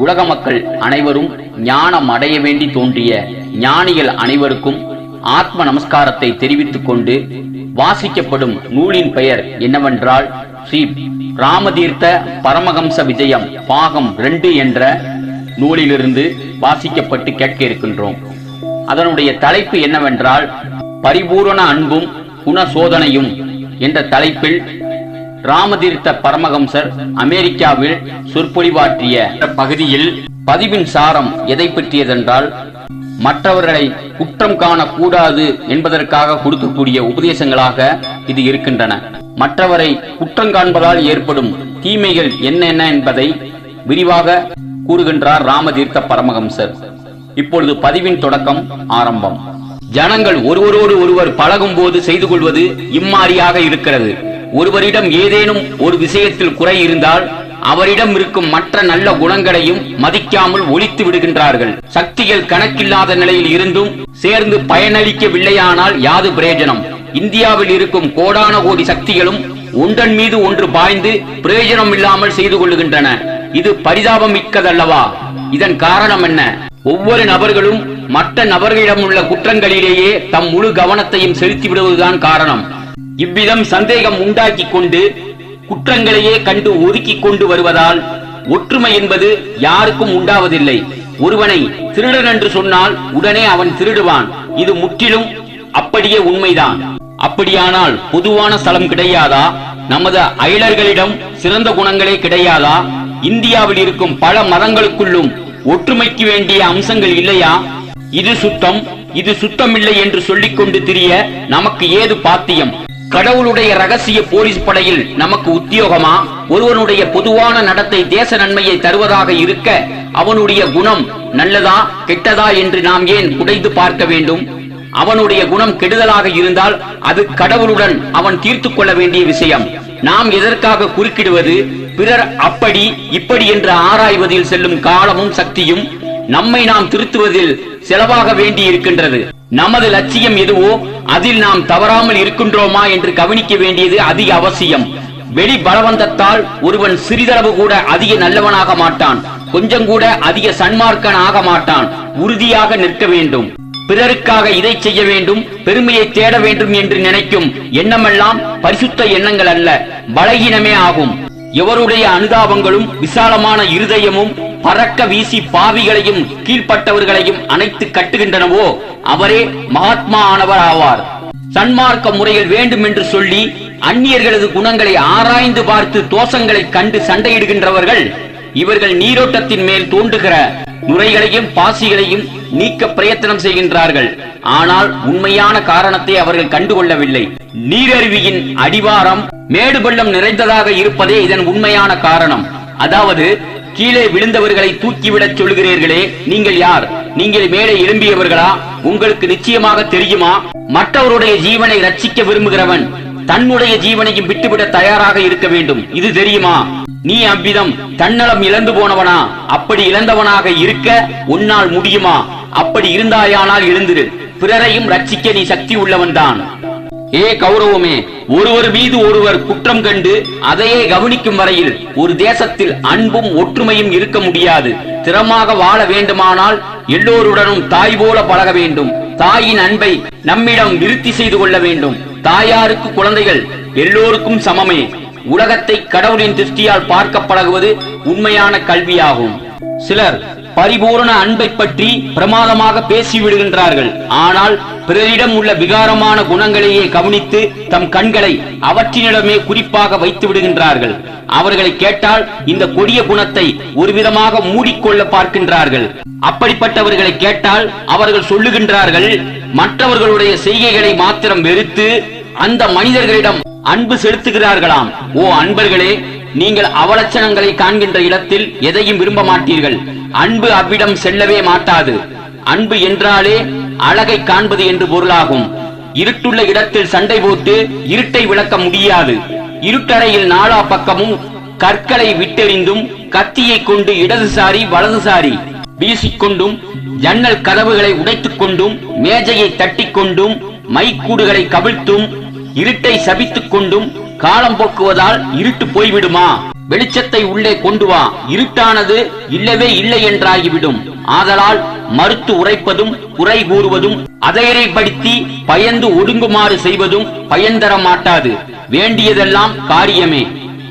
உலக மக்கள் அனைவரும் ஞானம் அடைய வேண்டி தோன்றிய ஞானிகள் அனைவருக்கும் ஆத்ம நமஸ்காரத்தை தெரிவித்துக் கொண்டு வாசிக்கப்படும் நூலின் பெயர் என்னவென்றால் ஸ்ரீ ராமதீர்த்த பரமஹம்ச விஜயம் பாகம் 2 என்ற நூலிலிருந்து வாசிக்கப்பட்டு கேட்க இருக்கின்றோம். அதனுடைய தலைப்பு என்னவென்றால் பரிபூரண அன்பும் குண சோதனையும் என்ற தலைப்பில் ராமதீர்த்த பரமஹம்சர் அமெரிக்காவில் சொற்பொழிவாற்றிய பகுதியில் பதிவின் சாரம் எதை பற்றியதென்றால் மற்றவர்களை குற்றம் காணக்கூடாது என்பதற்காக கொடுக்கக்கூடிய உபதேசங்களாக இது இருக்கின்றன. மற்றவரை குற்றம் காண்பதால் ஏற்படும் தீமைகள் என்ன என்பதை விரிவாக கூறுகின்றார் ராமதீர்த்த பரமஹம்சர். இப்பொழுது பதிவின் தொடக்கம் ஆரம்பம். ஜனங்கள் ஒருவரோடு ஒருவர் பழகும் போது செய்து கொள்வது இம்மாதிரியாக இருக்கிறது. ஒருவரிடம் ஏதேனும் ஒரு விஷயத்தில் குறை இருந்தால் அவரிடம் இருக்கும் மற்ற நல்ல குணங்களையும் மதிக்காமல் ஒழித்து விடுகின்றார்கள். சக்திகள் கணக்கில்லாத நிலையில் இருந்தும் சேர்ந்து பயனளிக்கவில்லையானால் யாது பிரயோஜனம்? இந்தியாவில் இருக்கும் கோடான கோடி சக்திகளும் ஒன்றன் மீது ஒன்று பாய்ந்து பிரயோஜனம் இல்லாமல் செய்து கொள்ளுகின்றன. இது பரிதாபம் மிக்கதல்லவா? இதன் காரணம் என்ன? ஒவ்வொரு நபர்களும் மற்ற நபர்களிடம் உள்ள குற்றங்களிலேயே தம் முழு கவனத்தையும் செலுத்தி விடுவதுதான் காரணம். இவ்விதம் சந்தேகம் உண்டாக்கி கொண்டு குற்றங்களையே கண்டு ஒதுக்கி கொண்டு வருவதால் ஒற்றுமை என்பது யாருக்கும் உண்டாவதில்லை. ஒருவனை திருடன் என்று சொன்னால் உடனே அவன் திருடுவான். இது முற்றிலும் அப்படியே உண்மைதான். அப்படியானால் பொதுவான ஸ்தலம் கிடையாதா? நமது அயலர்களிடம் சிறந்த குணங்களே கிடையாதா? இந்தியாவில் இருக்கும் பல மதங்களுக்குள்ளும் ஒற்றுமைக்கு வேண்டிய அம்சங்கள் இல்லையா? இது சுத்தம், இது சுத்தமில்லை என்று சொல்லிக் கொண்டு திரிய நமக்கு ஏது பாத்தியம்? கடவுளுடைய ரகசிய போலீஸ் படையில் நமக்கு உத்தியோகமா? ஒருவனுடைய பொதுவான நடத்தை தேச நன்மையை தருவதாக இருக்க அவனுடைய குணம் நல்லதா கெட்டதா என்று நாம் ஏன் குடைந்து பார்க்க வேண்டும்? அவனுடைய குணம் கெடுதலாக இருந்தால் அது கடவுளுடன் அவன் தீர்த்து கொள்ள வேண்டிய விஷயம். நாம் எதற்காக குறுக்கிடுவது? பிறர் அப்படி இப்படி என்று ஆராய்வதில் செல்லும் காலமும் சக்தியும் நம்மை நாம் திருத்துவதில் செலவாக வேண்டி இருக்கின்றது. நமது லட்சியம் எதுவோ அதில் நாம் தவறாமல் இருக்கின்றோமா என்று கவனிக்க வேண்டியது அதிக அவசியம். வெளி பலவந்தத்தால் ஒருவன் சிறிதளவு கூட அதிக நல்லவனாக மாட்டான், கொஞ்சம் கூட அதிக சன்மார்க்கன் ஆக மாட்டான். உறுதியாக நிற்க வேண்டும். பிறருக்காக இதை செய்ய வேண்டும், பெருமையை தேட வேண்டும் என்று நினைக்கும் எண்ணமெல்லாம் பரிசுத்த எண்ணங்கள் அல்ல, பலகீனமே ஆகும். எவருடைய அனுதாபங்களும் விசாலமான இருதயமும் பறக்க வீசி பாவிகளையும் கீழ்ப்பட்டவர்களையும் அணைத்து கட்டுகின்றனவோ அவரே மகாத்மா ஆனவர் ஆவார். சன்மார்க்க முறையில் வேண்டும் என்று சொல்லி அந்நியர்களது குணங்களை ஆராய்ந்து பார்த்து தோஷங்களை கண்டு சண்டையிடுகின்றவர்கள் இவர்கள் நீரோட்டத்தின் மேல் தோன்றுகிற நுரைகளையும் பாசிகளையும் நீக்க பிரயத்தனம் செய்கின்றார்கள். ஆனால் உண்மையான காரணத்தை அவர்கள் கண்டுகொள்ளவில்லை. நீரருவியின் அடிவாரம் மேடு பள்ளம் நிறைந்ததாக இருப்பதே இதன் உண்மையான காரணம். அதாவது கீழே விழுந்தவர்களை தூக்கிவிடச் சொல்கிறீர்களே, நீங்கள் யார்? நீங்கள் மேலே எழும்பியவர்களா? உங்களுக்கு நிச்சயமாக தெரியுமா? மற்றவருடைய ஜீவனை ரட்சிக்க விரும்புகிறவன் தன்னுடைய ஜீவனையும் விட்டுவிட தயாராக இருக்க வேண்டும். இது தெரியுமா? நீ அவ்விதம் தன்னலம் இழந்து போனவனா? அப்படி இழந்தவனாக இருக்க உன்னால் முடியுமா? அப்படி இருந்தாயானால் எழுந்திரு. பிறரையும் ரட்சிக்க நீ சக்தி உள்ளவன் தான். ஏ கௌரவமே, ஒருவர் மீது ஒருவர் குற்றம் கண்டு அதையே கவனிக்கும் வரையில் ஒரு தேசத்தில் அன்பும் ஒற்றுமையும் இருக்க முடியாது. திறமாக வாழ வேண்டுமானால் எல்லோருடனும் தாய் போல பழக வேண்டும். தாயின் அன்பை நம்மிடம் விருத்தி செய்து கொள்ள வேண்டும். தாயாருக்கு குழந்தைகள் எல்லோருக்கும் சமமே. உலகத்தை கடவுளின் திருஷ்டியால் பார்க்க பழகுவது உண்மையான கல்வியாகும். சிலர் பரிபூரண அன்பை பற்றி பிரமாதமாக பேசிவிடுகின்றார்கள். ஆனால் பிறரிடம் உள்ள விகாரமான குணங்களையே கவனித்து தம் கண்களை அவற்றினிடமே குறிப்பாக வைத்து விடுகின்றார்கள். அவர்களை கேட்டால் இந்த கொடிய குணத்தை ஒரு விதமாக மூடிக்கொள்ள பார்க்கின்றார்கள். அப்படிப்பட்டவர்களை கேட்டால் அவர்கள் சொல்லுகின்றார்கள், மற்றவர்களுடைய செய்கைகளை மாத்திரம் வெறுத்து அந்த மனிதர்களிடம் அன்பு செலுத்துகிறார்களாம். ஓ அன்பர்களே, நீங்கள் அவலட்சணங்களை காண்கின்ற இடத்தில் எதையும் விரும்ப மாட்டீர்கள். அன்பு அவ்விடம் செல்லவே மாட்டாது. அன்பு என்றாலே அழகை காண்பது என்று பொருளாகும். இருட்டுள்ள இடத்தில் சண்டை போட்டு இருட்டை விளக்க முடியாது. இருட்டறையில் நாலா பக்கமும் கற்களை விட்டெறிந்தும் கத்தியை கொண்டு இடதுசாரி வலதுசாரி வீசிக்கொண்டும் ஜன்னல் கதவுகளை உடைத்துக் கொண்டும் மேஜையை தட்டிக் கொண்டும் மைக்கூடுகளை கவிழ்த்தும் இருட்டை சபித்துக் கொண்டும் காலம் போக்குவதால் இருட்டு போய்விடுமா? வெளிச்சத்தை உள்ளே கொண்டு வா, இருட்டானது இல்லவே இல்லை என்றாகிவிடும். ஆதலால் மறுத்து உரைப்பதும் குறை கூறுவதும் அதையறைப்படுத்தி பயந்து ஒடுங்குமாறு செய்வதும் பயன் தர மாட்டாது. வேண்டியதெல்லாம் காரியமே.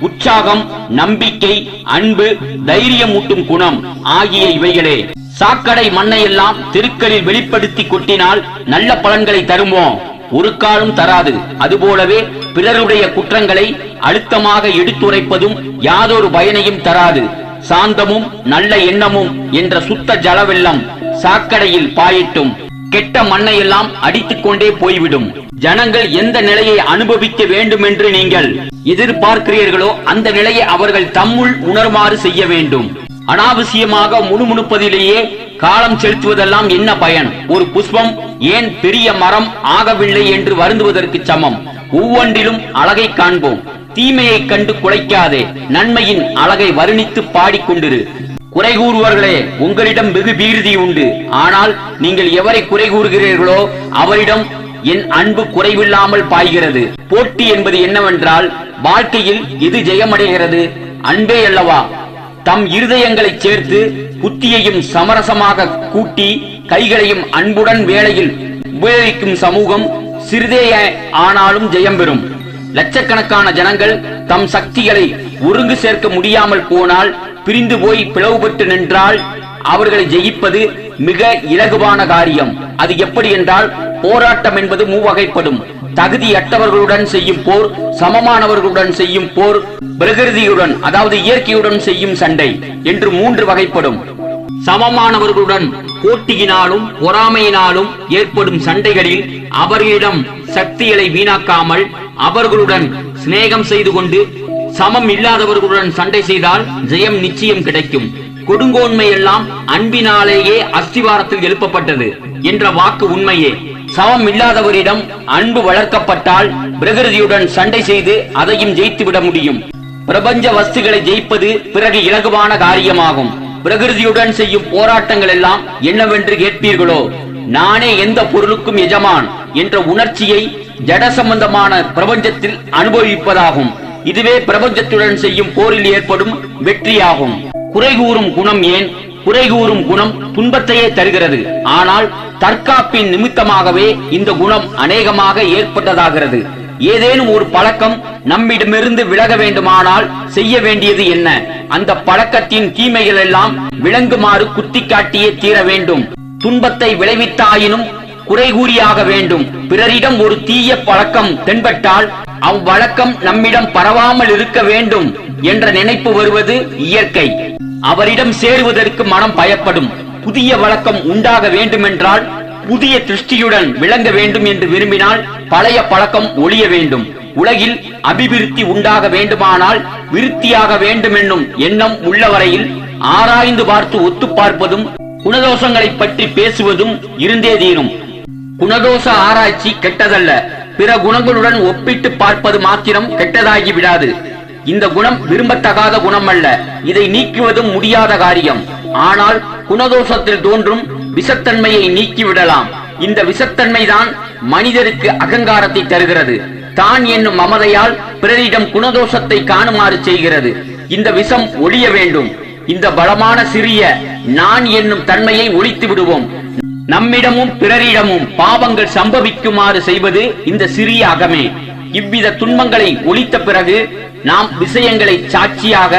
உற்சாகம், நம்பிக்கை, அன்பு, தைரியமூட்டும் குணம் ஆகிய இவைகளே. சாக்கடை மண்ணையெல்லாம் தெருக்களில் வெளிப்படுத்தி கொட்டினால் நல்ல பலன்களை தருமோ? ஒரு காலம் தராது. அதுபோலவே பிறருடைய குற்றங்களை அழுத்தமாக எடுத்துரைப்பதும் யாதொரு பயனையும் தராது. சாந்தமும் நல்ல எண்ணமும் என்ற சுத்த ஜலவெல்லம் சாக்கடையில் பாயிட்டும் கெட்ட மண்ணையெல்லாம் அடித்துக் கொண்டே போய்விடும். ஜனங்கள் எந்த நிலையை அனுபவிக்க வேண்டும் என்று நீங்கள் எதிர்பார்க்கிறீர்களோ அந்த நிலையை அவர்கள் தம்முள் உணர்மாறு செய்ய வேண்டும். அனாவசியமாக முணுமுணுப்பதிலேயே காலம் செலுத்துவதெல்லாம் என்ன பயன்? ஒரு புஷ்பம் ஏன் பெரிய மரம் ஆகவில்லை என்று வருந்துவதற்கு சமம். ஒவ்வொன்றிலும் அழகை காண்போம். தீமையை கண்டு குலைக்காதே, நன்மையின் அழகை வர்ணித்து பாடிக்கொண்டிரு. குறை கூறுவர்களே, உங்களிடம் வெகு பீர்தி உண்டு. ஆனால் நீங்கள் எவரை குறை கூறுகிறீர்களோ அவரிடம் என் அன்பு குறைவில்லாமல் பாய்கிறது. போட்டி என்பது என்னவென்றால், வாழ்க்கையில் எது ஜெயமடைகிறது? அன்பே அல்லவா? தம் இருதயங்களை சேர்த்து புத்தியையும் சமரசமாக கூட்டி கைகளையும் அன்புடன் வேளையில் உபயோகிக்கும் சமூகம் சிறிதே ஆனாலும் ஜெயம் பெறும். லட்சக்கணக்கான ஜனங்கள் தம் சக்திகளை ஒருங்கு சேர்க்க முடியாமல் போனால், பிரிந்து போய் பிளவுபட்டு நின்றால் அவர்களை ஜெயிப்பது மிக இலகுவான காரியம். அது எப்படி என்றால், போராட்டம் என்பது மூவகைப்படும். தகுதியற்றவர்களுடன் செய்யும் போர், சமமானவர்களுடன் செய்யும் போர், பிரகிருதியுடன் அதாவது இயற்கையுடன் செய்யும் சண்டை என்று 3 வகைப்படும். சமமானவர்களுடன் போட்டியினாலும் பொறாமையினாலும் ஏற்படும் சண்டைகளில் அவர்களிடம் சக்திகளை வீணாக்காமல் அவர்களுடன் சிநேகம் செய்து கொண்டு சமம் இல்லாதவர்களுடன் சண்டை செய்தால் ஜெயம் நிச்சயம் கிடைக்கும். கொடுங்கோன்மை எல்லாம் அன்பினாலேயே அஸ்திவாரத்தில் எழுப்பப்பட்டது என்ற வாக்கு உண்மையே. சமம் இல்லாதவரிடம் அன்பு வளர்க்கப்பட்டால் பிரகிருதியுடன் சண்டை செய்து அதையும் ஜெயித்துவிட முடியும். பிரபஞ்ச வஸ்துகளை ஜெயிப்பது பிறகு இலகுவான காரியமாகும். பிரகிருதியுடன் செய்யும் போராட்டங்கள் எல்லாம் என்னவென்று கேட்பீர்களோ? நானே எந்த பொருளுக்கும் எஜமான் என்ற உணர்ச்சியை ஜட சம்பந்தமான பிரபஞ்சத்தில் அனுபவிப்பதாகும். இதுவே பிரபஞ்சத்துடன் செய்யும் போரில் ஏற்படும் வெற்றியாகும். குறை கூறும் குணம் ஏன்? குறை கூறும் குணம் துன்பத்தையே தருகிறது. ஆனால் தற்காப்பின் நிமித்தமாகவே இந்த குணம் அநேகமாக ஏற்பட்டதாகிறது. ஏதேனும் ஒரு பழக்கம் நம்மிடமிருந்து விலக வேண்டுமானால் செய்ய வேண்டியது என்ன? அந்த பழக்கத்தின் தீமைகள் எல்லாம் விளங்குமாறு குத்தி காட்டியே தீர வேண்டும். துன்பத்தை விளைவித்தாயினும் குறை கூறியாக வேண்டும். பிறரிடம் ஒரு தீய பழக்கம் தென்பட்டால் அவ்வழக்கம் நம்மிடம் பரவாமல் இருக்க வேண்டும் என்ற நினைப்பு வருவது இயற்கை. அவரிடம் சேருவதற்கு மனம் பயப்படும். புதிய வழக்கம் உண்டாக வேண்டுமென்றால் புதிய திருஷ்டியுடன் விளங்க வேண்டும் என்று விரும்பினால் பழைய பழக்கம் ஒழிய வேண்டும். உலகில் அபிவிருத்தி உண்டாக வேண்டுமானால் விருத்தியாக வேண்டும் என்னும் எண்ணம் உள்ளவரையில் ஆராய்ந்து பார்த்து ஒத்து பார்ப்பதும் குணதோஷங்களை பற்றி பேசுவதும் இருந்தே தீரும். குணதோஷ ஆராய்ச்சி கெட்டதல்ல, பிற குணங்களுடன் ஒப்பிட்டு பார்ப்பது மாத்திரம் கெட்டதாகி விடாது. இந்த குணம் விரும்பத்தகாத குணம் அல்ல, இதை நீக்குவதும் முடியாத காரியம். ஆனால் குணதோஷத்தில் தோன்றும் விஷத்தன்மையை நீக்கிவிடலாம். இந்த விஷத்தன்மைதான் மனிதருக்கு அகங்காரத்தை தருகிறது. தான் என்னும் மமதையால் பிறரிடம் குணதோஷத்தை காணுமாறு செய்கிறது. இந்த விஷம் ஒழிய வேண்டும். இந்த பலமான சிறிய நான் என்னும் தன்மையை ஒழித்து விடுவோம். நம்மிடமும் பிறரிடமும் பாவங்கள் சம்பவிக்குமாறு செய்வது இந்த சிறிய அகமே. இவ்வித துன்பங்களை ஒழித்த பிறகு நாம் விஷயங்களை சாட்சியாக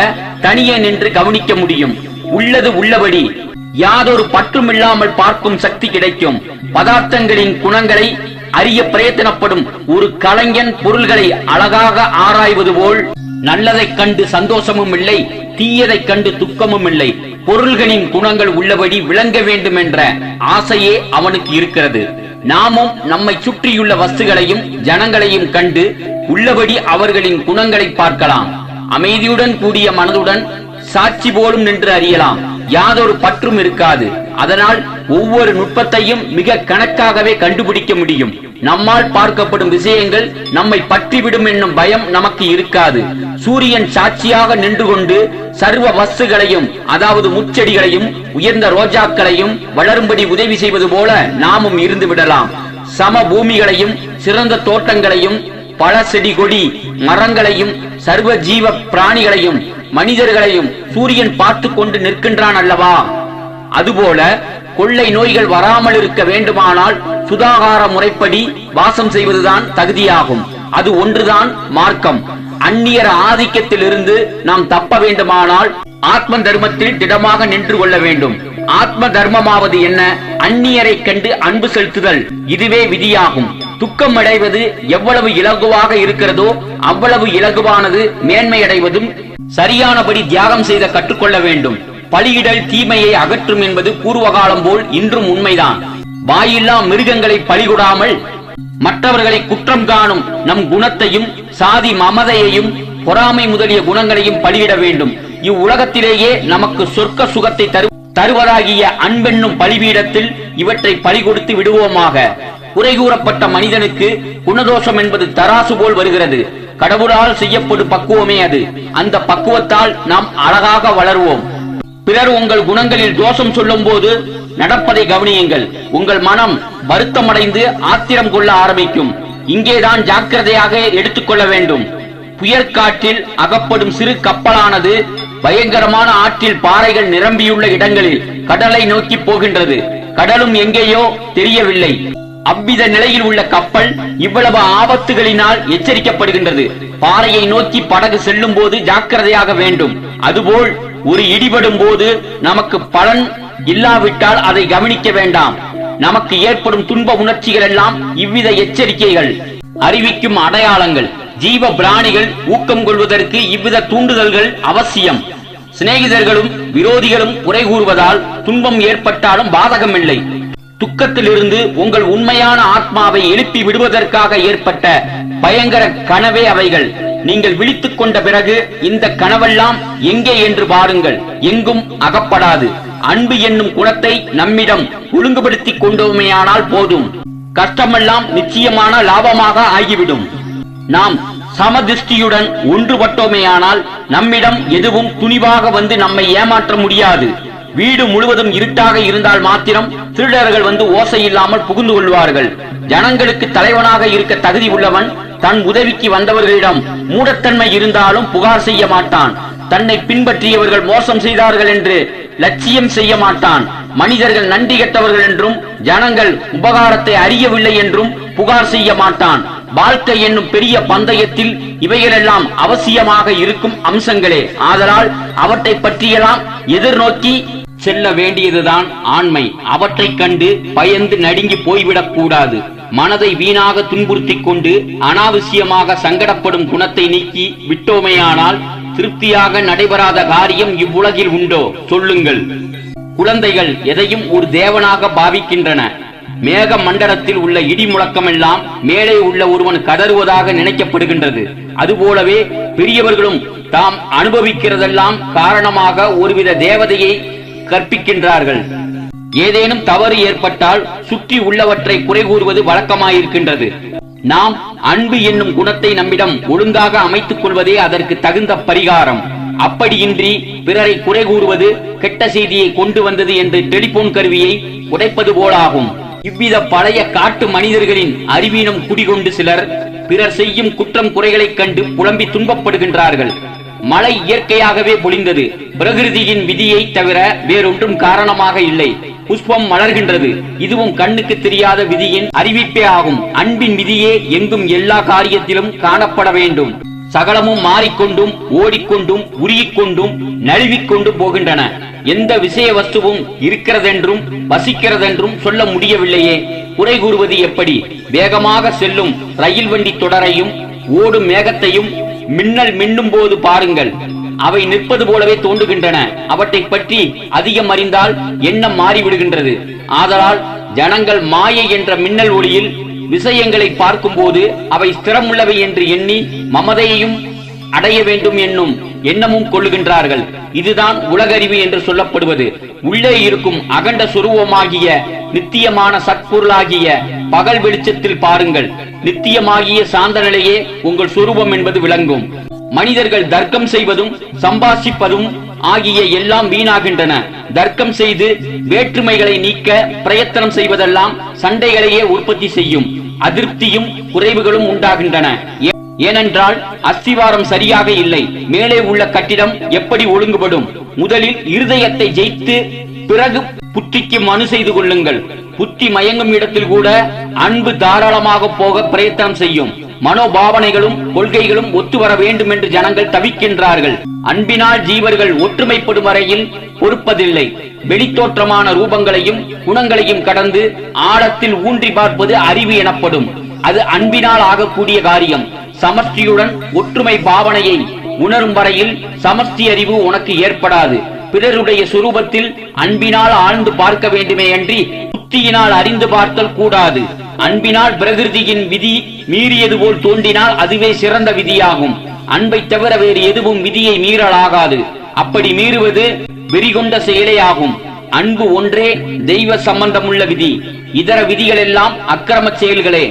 தனியே நின்று கவனிக்க முடியும். உள்ளது உள்ளபடி யாதொரு பற்றுமில்லாமல் பார்க்கும் சக்தி கிடைக்கும். பதார்த்தங்களின் குணங்களை அறிய பிரயத்தனப்படும் ஒரு கலைஞன் பொருள்களை அழகாக ஆராய்வது போல் நல்லதைக் கண்டு சந்தோஷமும் இல்லை, தீயதைக் கண்டு துக்கமும் இல்லை. பொருள்களின் குணங்கள் உள்ளபடி விளங்க வேண்டும் என்ற ஆசையே அவனுக்கு இருக்கிறது. நாமும் நம்மை சுற்றியுள்ள வஸ்துகளையும் ஜனங்களையும் கண்டு உள்ளபடி அவர்களின் குணங்களை பார்க்கலாம். அமைதியுடன் கூடிய மனதுடன் சாட்சி போலும் நின்று அறியலாம். யாதொரு பற்றும் இருக்காது. அதனால் ஒவ்வொரு நுட்பத்தையும் மிக கணக்காகவே கண்டுபிடிக்க முடியும். நம்மால் பார்க்கப்படும் விஷயங்கள் நம்மை பற்றிவிடும் என்னும் பயம் நமக்கு இருக்காது. சூரியன் சாட்சியாக நின்று கொண்டு சர்வ வஸ்துகளையும் அதாவது முச்செடிகளையும் உயர்ந்த ரோஜாக்களையும் வளரும்படி உதவி செய்வது போல நாமும் இருந்து விடலாம். சம பூமிகளையும் சிறந்த தோட்டங்களையும் பல செடி கொடி மரங்களையும் சர்வ ஜீவ பிராணிகளையும் மனிதர்களையும் சூரியன் பார்த்து கொண்டு நிற்கின்றான் அல்லவா? அதுபோல கொள்ளை நோய்கள் வராமல் இருக்க வேண்டுமானால் சுதாகார முறைப்படி வாசம் செய்வதுதான் தகுதியாகும். அது ஒன்றுதான் மார்க்கம். அந்நியர் ஆதிக்கத்தில் இருந்து நாம் தப்ப வேண்டுமானால் ஆத்ம தர்மத்தில் திடமாக நின்று கொள்ள வேண்டும். ஆத்ம தர்மமாவது என்ன? அந்நியரை கண்டு அன்பு செலுத்துதல். இதுவே விதியாகும். துக்கம் அடைவது எவ்வளவு இலகுவாக இருக்கிறதோ அவ்வளவு இலகுவானது மேன்மை அடைவதும் சரியானபடி தியாகம் செய்த கற்றுக்கொள்ள வேண்டும். பலியிடல் தீமையை அகற்றும் என்பது பூர்வகாலம் போல் இன்றும் உண்மைதான். வாயில்லா மிருகங்களை பலிகொடாமல் மற்றவர்களை குற்றம் காணும் நம் குணத்தையும் சாதி மமதையையும் பொறாமை முதலிய குணங்களையும் பலியிட வேண்டும். இவ்வுலகத்திலேயே நமக்கு சொர்க்க சுகத்தை தருவதாகிய அன்பென்னும் பலிபீடத்தில் இவற்றை பலி கொடுத்து விடுவோமாக. குறை கூறப்பட்ட மனிதனுக்கு குணதோஷம் என்பது தராசு போல் வருகிறது. கடவுளால் செய்யப்படும் பக்குவமே அது. அந்த பக்குவத்தால் நாம் அழகாக வளர்வோம். பிறர் உங்கள் குணங்களில் தோஷம் சொல்லும் போது நடப்பதை கவனியுங்கள். உங்கள் மனம் வருத்தமடைந்து ஆத்திரம் கொள்ள ஆரம்பிக்கும். இங்கேதான் ஜாக்கிரதையாக எடுத்துக்கொள்ள வேண்டும். புயற்காற்றில் அகப்படும் சிறு கப்பலானது பயங்கரமான ஆற்றில் பாறைகள் நிரம்பியுள்ள இடங்களில் கடலை நோக்கி போகின்றது. கடலும் எங்கேயோ தெரியவில்லை. அவ்வித நிலையில் உள்ள கப்பல் இவ்வளவு ஆபத்துகளினால் எச்சரிக்கப்படுகின்றது. பாறையை நோக்கி படகு செல்லும் போது ஜாக்கிரதையாக வேண்டும். அதுபோல் ஒரு இடிபடும் போது நமக்கு பலன் இல்லாவிட்டால் அதை கவனிக்க வேண்டாம். நமக்கு ஏற்படும் துன்ப உணர்ச்சிகள் எல்லாம் இவ்வித எச்சரிக்கைகள் அறிவிக்கும் அடையாளங்கள். ஜீவ பிராணிகள் ஊக்கம் கொள்வதற்கு இவ்வித தூண்டுதல்கள் அவசியம். சிநேகிதர்களும் விரோதிகளும் குறை கூறுவதால் துன்பம் ஏற்பட்டாலும் பாதகமில்லை. துக்கத்திலிருந்து உங்கள் உண்மையான ஆத்மாவை எழுப்பி விடுவதற்காக ஏற்பட்ட பயங்கர கனவே அவைகள். நீங்கள் விழித்துக் கொண்ட பிறகு இந்த கனவெல்லாம் எங்கே என்று பாருங்கள். எங்கும் அகப்படாது. அன்பு என்னும் குணத்தை நம்மிடம் ஒழுங்குபடுத்திக் கொண்டோமேயானால் போதும். கஷ்டமெல்லாம் நிச்சயமான லாபமாக ஆகிவிடும். நாம் சமதிஷ்டியுடன் ஒன்றுபட்டோமேயானால் நம்மிடம் எதுவும் துணிவாக வந்து நம்மை ஏமாற்ற முடியாது. வீடு முழுவதும் இருட்டாக இருந்தால் மாத்திரம் திருடர்கள் வந்து ஓசை இல்லாமல் புகுந்து கொள்வார்கள். ஜனங்களுக்கு தலைவனாக இருக்க தகுதி உள்ளவன் தன் உதவிக்கு வந்தவர்களிடம் மூடத்தன்மை இருந்தாலும் புகார் செய்ய மாட்டான். தன்னை பின்பற்றியவர்கள் மோசம் செய்தார்கள் என்று லட்சியம் செய்ய மாட்டான். மனிதர்கள் நன்றி கெட்டவர்கள் என்றும் ஜனங்கள் உபகாரத்தை அறியவில்லை என்றும் புகார் செய்ய மாட்டான். வாழ்க்கை என்னும் பெரிய பந்தயத்தில் இவைகளெல்லாம் அவசியமாக இருக்கும் அம்சங்களே. ஆதலால் அவற்றை பற்றியெல்லாம் எதிர்நோக்கி செல்ல வேண்டியதுதான் ஆண்மை. அவற்றை கண்டு பயந்து நடுங்கி போய்விடக் கூடாது. மனதை வீணாக துன்புறுத்திக் கொண்டு அனாவசியமாக சங்கடப்படும் குணத்தை நீக்கி விட்டோமேயானால் திருப்தியாக நடைபெறாத காரியம் இவ்வுலகில் உண்டோ? சொல்லுங்கள். குழந்தைகள் எதையும் ஒரு தேவனாக பாவிக்கின்றன. மேக மண்டலத்தில் உள்ள இடி முழக்கமெல்லாம் மேலே உள்ள ஒருவன் கதறுவதாக நினைக்கப்படுகின்றது. அதுபோலவே பெரியவர்களும் தாம் அனுபவிக்கிறதெல்லாம் காரணமாக ஒருவித தேவதையை கற்பிக்கின்றார்கள். ஏதேனும் தவறு ஏற்பட்டால் சுற்றி உள்ளவற்றை குறை கூறுவது வழக்கமாயிருக்கின்றது. நாம் அன்பு என்னும் குணத்தை நம்மிடம் ஒழுங்காக அமைத்துக் கொள்வதே அதற்கு தகுந்த பரிகாரம். அப்படியின்றி பிறரை குறை கூறுவது கெட்ட செய்தியை கொண்டு வந்தது என்று டெலிபோன் கருவியை உடைப்பது போலாகும். இவ்வித பழைய காட்டு மனிதர்களின் அறிவீனம் குடிகொண்டு சிலர் பிறர் செய்யும் குற்றம் குறைகளைக் கண்டு புலம்பி துன்பப்படுகின்றார்கள். மழை இயற்கையாகவே பொழிந்தது. பிரகிருதியின் விதியை தவிர வேறொன்றும் காரணமாக இல்லை. புஷ்பம் மலர்கின்றது. இதுவும் கண்ணுக்கு தெரியாத விதியின் அறிவிப்பே ஆகும். அன்பின் விதியே எங்கும் எல்லா காரியத்திலும் காணப்பட வேண்டும். சகலமும் மாறிக்கொண்டும் ஓடிக்கொண்டும் உருகிக்கொண்டும் நழுவிக்கொண்டும் போகின்றன. எந்த விஷய வஸ்துவும் இருக்கிறதென்றும் வசிக்கிறதென்றும் சொல்ல முடியவில்லையே. குறை கூறுவது எப்படி? வேகமாக செல்லும் ரயில் வண்டி தொடரையும் ஓடும் மேகத்தையும் மின்னல் மின்னும் போது பாருங்கள். அவை நிற்பது போலவே தோன்றுகின்றன. அவற்றை பற்றி அதிகம் அறிந்தால் எண்ணம் மாறிவிடுகின்றது. ஆதலால் ஜனங்கள் மாயை என்ற மின்னல் ஒளியில் விஷயங்களை பார்க்கும் போது அவை ஸ்திரமுள்ளவை என்று எண்ணி மமதையையும் அடைய வேண்டும் என்னும் எண்ணமும் கொள்ளுகின்றார்கள். இதுதான் உலகறிவு என்று சொல்லப்படுவது. உள்ளே இருக்கும் அகண்ட சுரூபமாகிய நித்தியமான சத்பொருளாகிய பகல் வெளிச்சத்தில் பாருங்கள். நித்தியமாகிய சாந்த நிலையே உங்கள் சுரூபம் என்பது விளங்கும். மனிதர்கள் தர்க்கம் செய்வதும் சம்பாஷிப்பதும் ஆகிய எல்லாம் வீணாகின்றன. தர்க்கம் செய்து வேற்றுமைகளை நீக்க பிரயத்தனம் செய்வதெல்லாம் சண்டைகளையே உற்பத்தி செய்யும். அதிருப்தியும் குறைவுகளும் உண்டாகின்றன. ஏனென்றால் அஸ்திவாரம் சரியாக இல்லை. மேலே உள்ள கட்டிடம் எப்படி ஒழுங்குபடும்? முதலில் இருதயத்தை ஜெயித்து பிறகு புத்திக்கு மனு செய்து கொள்ளுங்கள். புத்தி மயங்கும் இடத்தில் கூட அன்பு தாராளமாக போக பிரயத்தனம் செய்யும். மனோபாவனைகளும் கொள்கைகளும் ஒத்து வர வேண்டும் என்று ஜனங்கள் தவிக்கின்றார்கள். அன்பினால் ஜீவர்கள் ஒற்றுமைப்படும் வரையில் பொறுப்பதில்லை. வெளித்தோற்றமான ரூபங்களையும் குணங்களையும் கடந்து ஆழத்தில் ஊன்றி பார்ப்பது அறிவு எனப்படும். அது அன்பினால் ஆகக்கூடிய காரியம். சமஷ்டியுடன் ஒற்றுமை பாவனையை உணரும் வரையில் சமஷ்டி அறிவு உனக்கு ஏற்படாது. பிறருடைய சுரூபத்தில் அன்பினால் ஆழ்ந்து பார்க்க வேண்டுமே அன்றி புத்தியினால் அறிந்து பார்த்தல் கூடாது. அன்பினால் பிரகிருதியின் விதி மீறியது போல் தோன்றினால் அதுவே சிறந்த விதியாகும். அன்பை தவிர வேறு எதுவும் விதியை மீறலாகாது. அப்படி மீறுவது வெறிகொண்ட செயலே ஆகும். அன்பு ஒன்றே தெய்வ சம்பந்தமுள்ள விதி. இதர விதிகள் எல்லாம் அக்கிரம செயல்களே.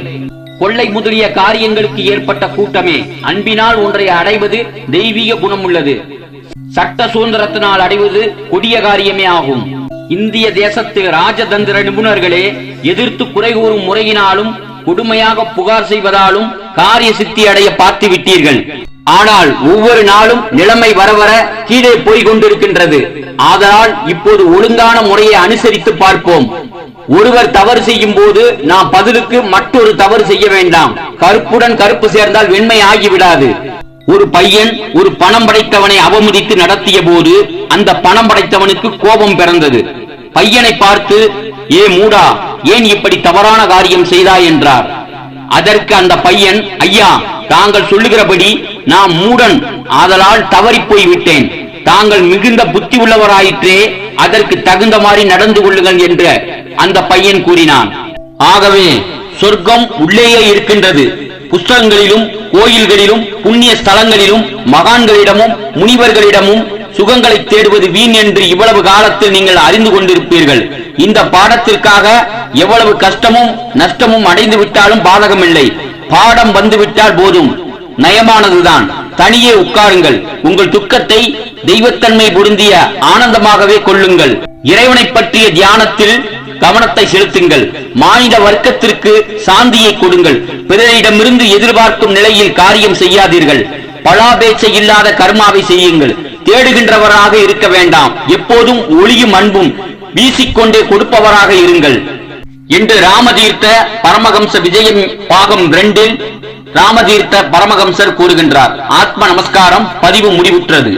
கொள்ளை முதலிய காரியங்களுக்கு ஏற்பட்ட கூட்டமே. அன்பினால் ஒன்றை அடைவது தெய்வீக குணம் உள்ளது. சட்ட சுதந்திரத்தினால் அடைவது கொடிய காரியமே ஆகும். இந்திய தேசத்து ராஜதந்திர நிபுணர்களே எதிர்த்து குறை கூறும் முறையினாலும் கொடுமையாக புகார் செய்வதாலும் காரிய சித்தி அடைய பார்த்து விட்டீர்கள். ஆனால் ஒவ்வொரு நாளும் நிலைமை வர வர கீழே போய் கொண்டிருக்கின்றது. ஆதலால் இப்போது ஒழுங்கான முறையை அனுசரித்து பார்ப்போம். ஒருவர் தவறு செய்யும் போது நாம் பதிலுக்கு மற்றொரு தவறு செய்ய வேண்டாம். கருப்புடன் கருப்பு சேர்ந்தால் வெண்மை ஆகிவிடாது. ஒரு பையன் ஒரு பணம் படைத்தவனை அவமதித்து நடத்திய போது அந்த பணம் படைத்தவனுக்கு கோபம் பிறந்தது. பையனை பார்த்து, ஏ மூடா, ஏன் இப்படி தவறான காரியம் செய்தாய் என்றார். அதற்கு அந்த பையன், ஐயா, தாங்கள் சொல்லுகிறபடி நான் மூடன், ஆதலால் தவறி போய் விட்டேன். தாங்கள் மிகுந்த புத்தி உள்ளவராயிற்றே, அதற்கு தகுந்த மாதிரி நடந்து கொள்ளுங்கள் என்று அந்த பையன் கூறினான். ஆகவே சொர்க்கம் உள்ளேயே இருக்கின்றது. புஸ்தகங்களிலும் கோயில்களிலும் புண்ணிய ஸ்தலங்களிலும் மகான்களிடமும் முனிவர்களிடமும் சுகங்களை தேடுவது வீண் என்று இவ்வளவு காலத்தில் நீங்கள் அறிந்து கொண்டிருப்பீர்கள். இந்த பாடத்திற்காக எவ்வளவு கஷ்டமும் நஷ்டமும் அடைந்து விட்டாலும் பாதகமில்லை. பாடம் வந்துவிட்டால் போதும், நயமானதுதான். தனியே உட்காருங்கள். உங்கள் துக்கத்தை தெய்வத்தன்மை பொருந்திய ஆனந்தமாகவே கொள்ளுங்கள். இறைவனை பற்றிய தியானத்தில் கவனத்தை செலுத்துங்கள். மானிட வர்க்கத்திற்கு சாந்தியை கொடுங்கள். பிறரிடமிருந்து எதிர்பார்க்கும் நிலையில் காரியம் செய்யாதீர்கள். பலாபேட்சை இல்லாத கர்மாவை செய்யுங்கள். தேடுகின்றவராக இருக்க வேண்டாம். எப்போதும் ஒளியும் அன்பும் வீசிக்கொண்டே கொடுப்பவராக இருங்கள் என்று ராமதீர்த்த பரமஹம்ச விஜயம் பாகம் 2 ராமதீர்த்த பரமஹம்சர் கூறுகின்றார். ஆத்ம நமஸ்காரம். பதிவு முடிவுற்றது.